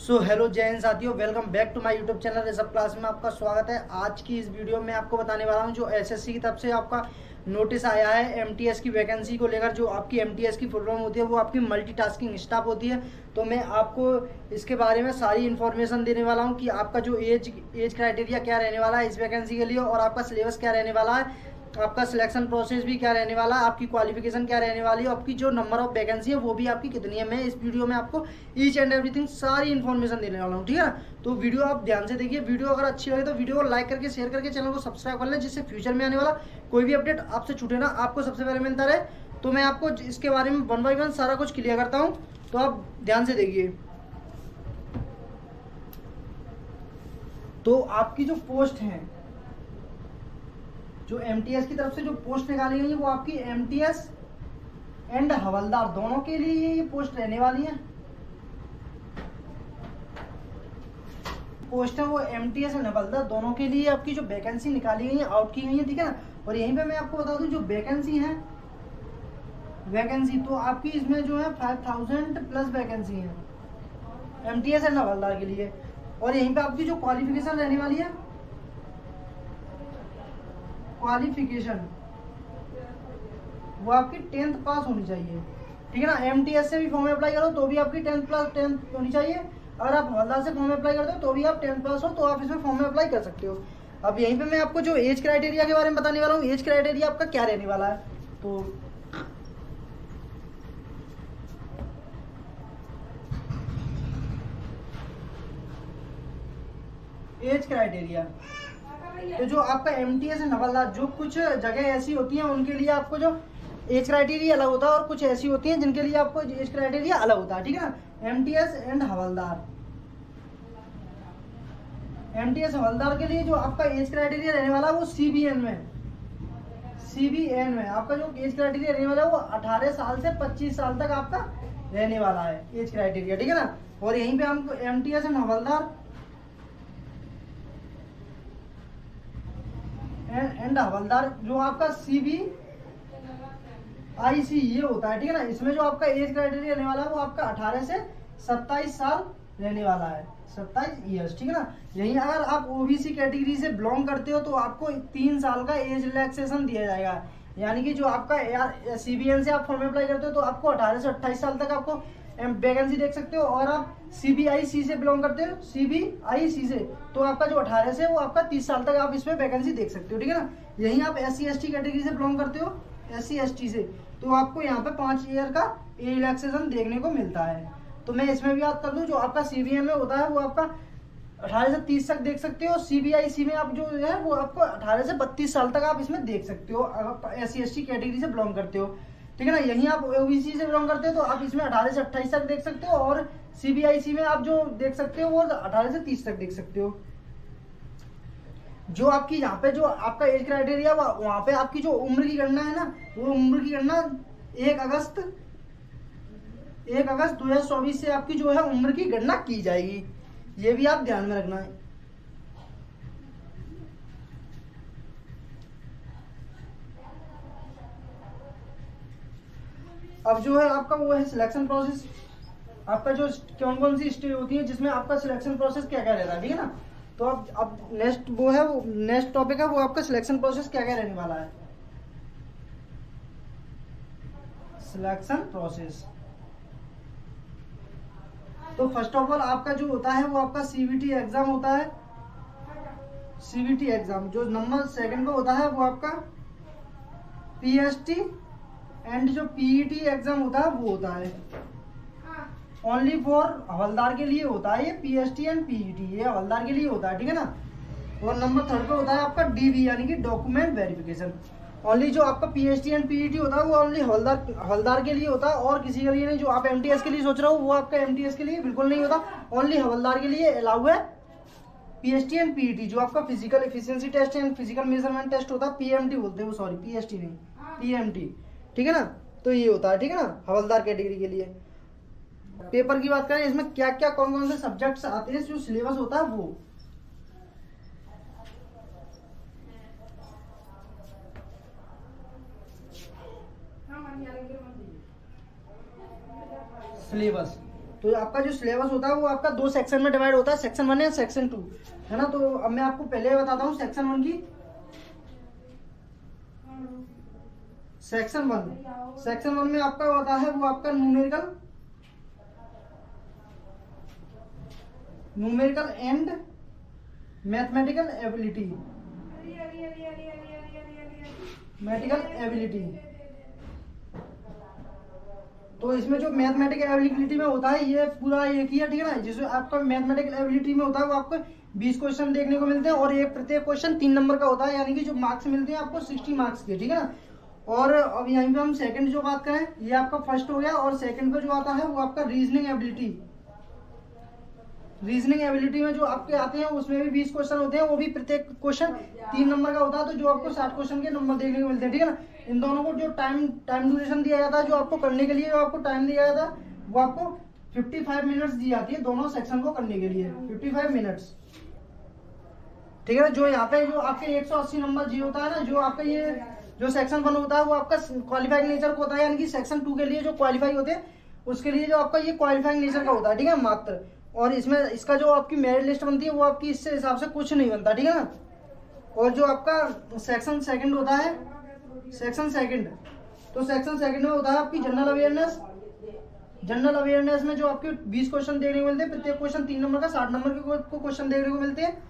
So hello जय हिंद साथियों, welcome back to my YouTube channel reserve class में आपका स्वागत है। आज की इस वीडियो में आपको बताने वाला हूं जो एसएससी की तरफ से आपका नोटिस आया है एमटीएस की वैकेंसी को लेकर। जो आपकी एमटीएस की फुल फॉर्म होती है वो आपकी मल्टीटास्किंग स्टाफ होती है। तो मैं आपको इसके बारे में सारी इन्फॉर्मेशन देने वाला हूँ कि आपका जो एज क्राइटेरिया क्या रहने वाला है इस वैकेंसी के लिए, और आपका सिलेबस क्या रहने वाला है, आपका सिलेक्शन प्रोसेस भी क्या रहने वाला है, आपकी क्वालिफिकेशन क्या रहने वाली है, आपकी जो नंबर ऑफ वैकेंसी है वो भी आपकी कितनी है। मैं इस वीडियो में आपको ईच एंड एवरीथिंग सारी इन्फॉर्मेशन देने वाला हूँ, ठीक है ना। तो वीडियो आप ध्यान से देखिए। वीडियो अगर अच्छी लगे तो वीडियो को लाइक करके शेयर करके चैनल को सब्सक्राइब कर लें, जिससे फ्यूचर में आने वाला कोई भी अपडेट आपसे छूटे ना, आपको सबसे पहले मिलता रहे। तो मैं आपको इसके बारे में 1 बाय 1 सारा कुछ क्लियर करता हूँ, तो आप ध्यान से देखिए। तो आपकी जो पोस्ट है, जो एमटीएस की तरफ से जो पोस्ट निकाली गई है वो आपकी एमटीएस एंड हवलदार दोनों के लिए ये पोस्ट रहने वाली है। पोस्ट है वो एमटीएस एंड हवलदार दोनों के लिए आपकी जो वैकेंसी निकाली गई है, आउट की गई है, ठीक है ना। और यहीं पे मैं आपको बता दूं जो वैकेंसी है, वैकेंसी तो आपकी इसमें जो है 5000 प्लस वैकेंसी है एमटीएस एंड हवलदार के लिए। और यहीं पे आपकी जो क्वालिफिकेशन रहने वाली है, क्वालिफिकेशन वो आपकी 10th पास होनी चाहिए, ठीक है ना। एमटीएस से भी फॉर्म अप्लाई करो तो भी आपकी 10th होनी चाहिए। अगर आप हवलदार से फॉर्म अप्लाई करते हो तो भी आप 10th पास हो, तो आप इसमें फॉर्म अप्लाई कर सकते हो। अब यहीं पे मैं आपको जो एज क्राइटेरिया के बारे में बताने वाला हूँ, एज क्राइटेरिया आपका क्या रहने वाला है। तो एज क्राइटेरिया, तो जो आपका एमटीएस है हवलदार, जो कुछ जगह ऐसी होती हैं उनके लिए आपको जो एज क्राइटेरिया अलग होता है, और कुछ ऐसी होती हैं जिनके लिए आपको एज क्राइटेरिया अलग होता है, ठीक है ना। एमटीएस एंड हवलदार, एमटीएस हवलदार के लिए जो आपका एज क्राइटेरिया रहने वाला है वो सीबीएन में, सीबीएन में आपका जो एज क्राइटेरिया रहने वाला है वो 18 साल से 25 साल तक आपका रहने वाला है एज क्राइटेरिया, ठीक है ना। और यहीं पे हमको एमटीएस एंड हवलदार एंड हवलदार जो आपका CBIC ये होता है, ठीक है ना। इसमें जो आपका एज क्राइटेरिया रहने वाला है वो आपका 18 से 27 साल रहने वाला है, 27 ईयर्स, ठीक है ना। यही अगर आप ओबीसी कैटेगरी से बिलोंग करते हो तो आपको 3 साल का एज रिलैक्सेशन दिया जाएगा। यानी कि जो आपका सीबीएन से आप फॉर्म अप्लाई करते हो तो आपको 18 से 28 साल तक आपको वैकेंसी देख सकते हो। और आप सीबीआईसी से बिलोंग करते हो, सीबीआईसी से, तो आपका जो 18 से वो आपका 30 साल तक आप इसमें वैकेंसी देख सकते हो, ठीक है ना। यहीं आप SC/ST कैटेगरी से बिलोंग करते हो, SC/ST से, तो आपको यहाँ पे 5 ईयर का एज रिलैक्सेशन देखने को मिलता है। तो मैं इसमें भी बात कर दूं, जो आपका सीबीएन में होता है वो आपका 18 से 30 तक देख सकते हो। सीबीआईसी में आप जो है वो आपको 18 से 32 साल तक आप इसमें देख सकते हो, अगर SC/ST कैटेगरी से बिलोंग करते हो, ठीक है ना। यहीं आप ओबीसी से बिलोंग करते हो तो आप इसमें 18 से 28 तक देख सकते हो, और सीबीआईसी में आप जो देख सकते हो वो 18 से 30 तक देख सकते हो। जो आपकी यहाँ पे जो आपका एज क्राइटेरिया वहां पे आपकी जो उम्र की गणना है ना, वो उम्र की गणना 1 अगस्त 2024 से आपकी जो है उम्र की गणना की जाएगी, ये भी आप ध्यान में रखना है। अब जो है आपका वो है सिलेक्शन प्रोसेस, आपका जो कौन कौन सी स्टेज होती है जिसमें आपका सिलेक्शन प्रोसेस क्या क्या रहता है, ठीक है ना। तो अब नेक्स्ट वो है, वो नेक्स्ट टॉपिक है वो आपका सिलेक्शन प्रोसेस क्या क्या रहने वाला है। सिलेक्शन प्रोसेस, तो फर्स्ट ऑफ ऑल आपका जो होता है वो आपका सीबीटी एग्जाम होता है। सीबीटी एग्जाम जो नंबर 2 का होता है वो आपका पीएसटी एंड जो पीईटी एग्जाम होता है वो होता है ओनली फॉर हवलदार के लिए होता है। ये पीएसटी एंड पीईटी ये हवलदार के लिए होता है, ठीक है ना। और नंबर 3 पे होता है आपका डीवी यानी कि डॉक्यूमेंट वेरिफिकेशन। ओनली जो आपका पीएसटी एंड पीईटी होता है वो ओनली हवलदार के लिए होता है, और किसी के लिए नहीं। जो आप एमटीएस के लिए सोच रहे हो वो आपका एमटीएस के लिए बिल्कुल नहीं होता, ओनली हवलदार के लिए अलाउ है पीएसटी एंड पीईटी। जो आपका physical efficiency test and physical measurement test होता है, पीएमटी बोलते हैं वो, सॉरी पीएसटी नहीं, पीएमटी, ठीक है ना। तो ये होता है, ठीक है ना, हवलदार कैटेगरी के लिए। पेपर की बात करें, इसमें क्या क्या कौन कौन से सब्जेक्ट्स आते हैं, जो सिलेबस होता है वो सिलेबस तो आपका जो सिलेबस होता है वो आपका 2 सेक्शन में डिवाइड होता है, सेक्शन 1 या सेक्शन 2, है ना। तो अब मैं आपको पहले बताता हूँ सेक्शन 1 की। सेक्शन 1 में आपका होता है वो आपका न्यूमेरिकल एंड मैथमेटिकल एबिलिटी। तो इसमें जो मैथमेटिकल एबिलिटी में होता है ये पूरा एक ही है, ठीक है ना। जिसमें आपका मैथमेटिकल एबिलिटी में होता है वो आपको 20 क्वेश्चन देखने को मिलते हैं और एक प्रत्येक क्वेश्चन 3 नंबर का होता है, यानी कि जो मार्क्स मिलते हैं आपको 60 मार्क्स के, ठीक है ना। और अब यहीं पे हम सेकंड जो बात करें, ये आपका फर्स्ट हो गया, और सेकंड पे जो आता है वो आपका रीजनिंग एबिलिटी में जो आपके आते हैं उसमें भी 20 क्वेश्चन होते हैं, वो भी प्रत्येक क्वेश्चन 3 नंबर का होता है, तो जो आपको 60 क्वेश्चन के नंबर देखने को मिलते हैं, ठीक है ना। इन दोनों को जो टाइम ड्यूरेशन दिया जाता है, जो आपको करने के लिए जो आपको टाइम दिया जाता है वो आपको 55 मिनट्स दी जाती है दोनों सेक्शन को करने के लिए, 55 मिनट्स, ठीक है। जो यहाँ पे जो आपके 180 नंबर जी होता है ना, जो आपका ये जो सेक्शन 1 होता है वो आपका क्वालिफाइंग नेचर का होता है, यानी कि सेक्शन 2 के लिए जो क्वालिफाई होते हैं उसके लिए जो आपका ये क्वालिफाइंग नेचर का होता है, ठीक है, मात्र। और इसमें इसका जो आपकी मेरिट लिस्ट बनती है वो आपकी इससे हिसाब से कुछ नहीं बनता, ठीक है ना। और जो आपका सेक्शन सेकंड होता है, सेक्शन सेकंड में होता है आपकी जनरल अवेयरनेस में जो आपके 20 क्वेश्चन देखने को मिलते हैं, प्रत्येक क्वेश्चन 3 नंबर का, 60 नंबर के क्वेश्चन देखने को मिलते हैं,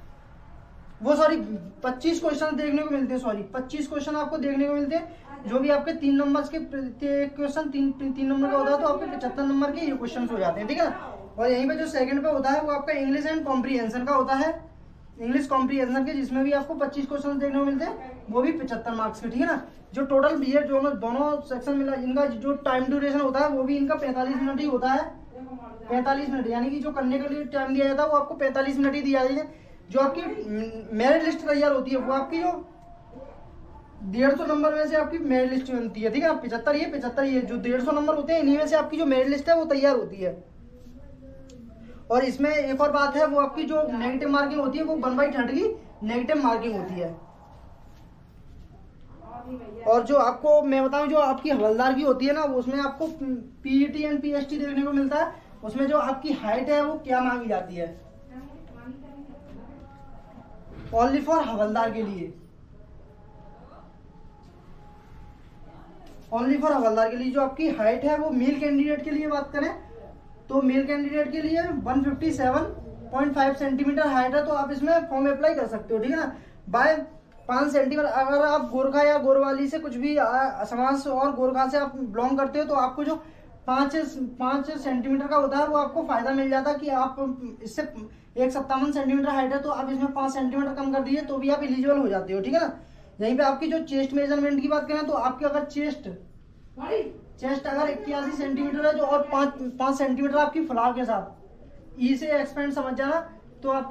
वो सॉरी 25 क्वेश्चन देखने को मिलते हैं, 25 क्वेश्चन आपको देखने को मिलते हैं, जो भी आपके 3 नंबर के प्रत्येक क्वेश्चन 3 नंबर का होता है, तो आपके 75 नंबर के ये क्वेश्चन हो जाते हैं, ठीक है ना। और यहीं पे जो सेकंड पे होता है वो आपका इंग्लिश एंड कॉम्प्रीहेंशन का होता है, इंग्लिश कॉम्प्रीहेंशन के, जिसमें भी आपको 25 क्वेश्चन देखने को मिलते हैं, वो भी 75 मार्क्स के, ठीक है ना। जो टोटल ये दोनों सेक्शन मिला, इनका जो टाइम ड्यूरेशन होता है वो भी इनका 45 मिनट ही होता है, 45 मिनट, यानी कि जो करने के लिए टाइम दिया जाता है वो आपको 45 मिनट ही दिया जाती है। जो आपकी मेरिट लिस्ट तैयार होती है वो आपकी जो 150 नंबर में से आपकी मेरिट लिस्ट बनती है, ठीक है। 75 ये जो 150 नंबर होते हैं इन्हीं में से आपकी जो मेरिट लिस्ट है वो तैयार होती है। और इसमें एक और बात है, वो आपकी जो नेगेटिव मार्किंग होती है वो 1/3 की नेगेटिव मार्किंग होती है। और जो आपको मैं बताऊं, जो आपकी हवलदार की होती है ना, उसमें आपको पीईटी एंड पीएसटी देखने को मिलता है, उसमें जो आपकी हाइट है वो क्या मांगी जाती है, ओनली फॉर हवलदार के लिए, जो आपकी हाइट है वो मेल कैंडिडेट के लिए बात करें तो मेल कैंडिडेट के लिए 157.5 सेंटीमीटर हाइट है, तो आप इसमें फॉर्म अप्लाई कर सकते हो, ठीक है ना। बाय 5 सेंटीमीटर, अगर आप गोरखा या गोरवाली से कुछ भी समाज और गोरखा से आप बिलोंग करते हो तो आपको जो 5 सेंटीमीटर का होता है वो आपको फायदा मिल जाता है कि आप इससे 157 सेंटीमीटर हाइट है तो आप इसमें 5 सेंटीमीटर कम कर दीजिए तो भी आप एलिजिबल हो जाते हो, ठीक है ना। यहीं पे आपकी जो चेस्ट मेजरमेंट की बात करें तो आपकी अगर चेस्ट अगर 81 सेंटीमीटर है जो और 5 सेंटीमीटर आपकी फलाव के साथ ई से एक्सपेंड समझ जाना, तो आप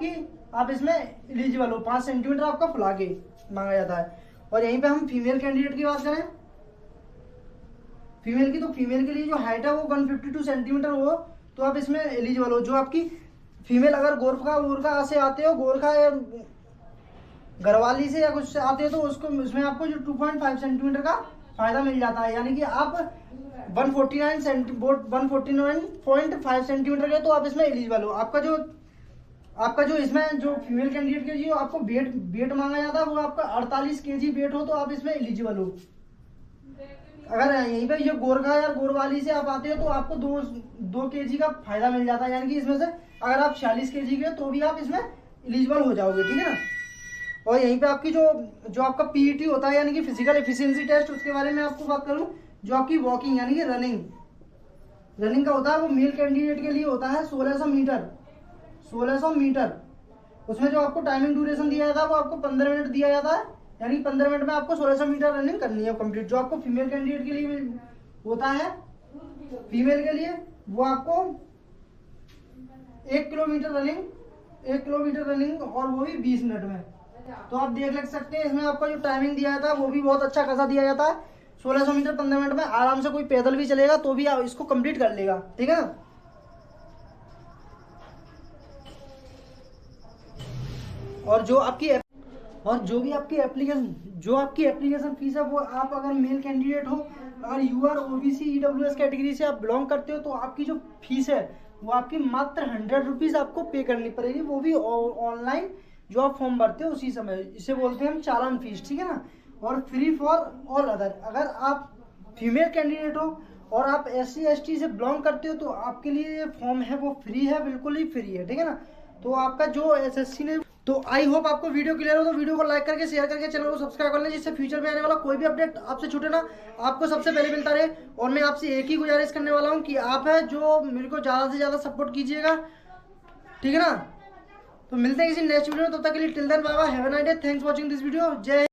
इसमें एलिजिबल हो, 5 सेंटीमीटर आपका फुला के मांगा जाता है। और यहीं पे हम फीमेल कैंडिडेट की बात करें, फीमेल के लिए जो हाइट है वो 152 सेंटीमीटर हो तो आप इसमें एलिजिबल हो। जो आपकी फीमेल अगर गोरखा से आते हो, गोरखा या घरवाली से या कुछ से आते हो तो उसमें आपको जो 2.5 सेंटीमीटर का फायदा मिल जाता है, यानी कि आप 149.5 सेंटीमीटर के तो आप इसमें एलिजिबल हो। आपका जो इसमें जो फीमेल कैंडिडेट के लिए आपको वेट मांगा जाता है वो आपका 48 केजी वेट हो तो आप इसमें एलिजिबल हो। अगर यहीं पे ये गोरखा या गोरवाली से आप आते हो तो आपको 2 केजी का फायदा मिल जाता है, यानी कि इसमें से अगर आप 46 केजी के तो भी आप इसमें एलिजिबल हो जाओगे, ठीक है ना। और यहीं पे आपकी जो आपका पीईटी होता है यानी कि फिजिकल एफिशिएंसी टेस्ट, उसके बारे में आपको बात करूं, जो आपकी वॉकिंग यानी कि रनिंग का होता है वो मेल कैंडिडेट के लिए होता है 1600 मीटर। उसमें जो आपको टाइमिंग ड्यूरेशन दिया जाता है वो आपको 15 मिनट दिया जाता है, यानी 15 मिनट में आपको 1600 मीटर रनिंग करनी है कंप्लीट। जो आपको फीमेल कैंडिडेट के लिए होता है, फीमेल के लिए वो आपको 1 किलोमीटर रनिंग और वो भी 20 मिनट में। तो आप देख सकते हैं इसमें आपका जो टाइमिंग दिया जाता है वो भी बहुत अच्छा खासा दिया जाता है, 1600 मीटर 15 मिनट में आराम से कोई पैदल भी चलेगा तो भी आप इसको कंप्लीट कर लेगा, ठीक है ना। और जो भी आपकी एप्लीकेशन फीस है वो आप अगर मेल कैंडिडेट हो, अगर यूआर ओबीसी ईडब्ल्यूएस कैटेगरी से आप बिलोंग करते हो तो आपकी जो फीस है वो आपकी मात्र 100 रुपीज़ आपको पे करनी पड़ेगी, वो भी ऑनलाइन जो आप फॉर्म भरते हो उसी समय। इसे बोलते हैं हम चालान फीस, ठीक है ना। और फ्री फॉर ऑल अदर, अगर आप फीमेल कैंडिडेट हो और आप SC ST से बिलोंग करते हो तो आपके लिए ये फॉर्म है वो फ्री है, बिल्कुल ही फ्री है, ठीक है ना। तो आपका जो SSC ने, तो आई होप आपको वीडियो क्लियर हो, तो वीडियो को लाइक करके शेयर करके चैनल को सब्सक्राइब कर लें, जिससे फ्यूचर में आने वाला कोई भी अपडेट आपसे छूटे ना, आपको सबसे पहले मिलता रहे। और मैं आपसे एक ही गुजारिश करने वाला हूँ कि आप है जो मेरे को ज़्यादा से ज़्यादा सपोर्ट कीजिएगा, ठीक है ना। तो मिलते हैं किसी नेक्स्ट वीडियो में, तब तक के लिए till then bye bye, have a nice day, thanks for watching this video, जय।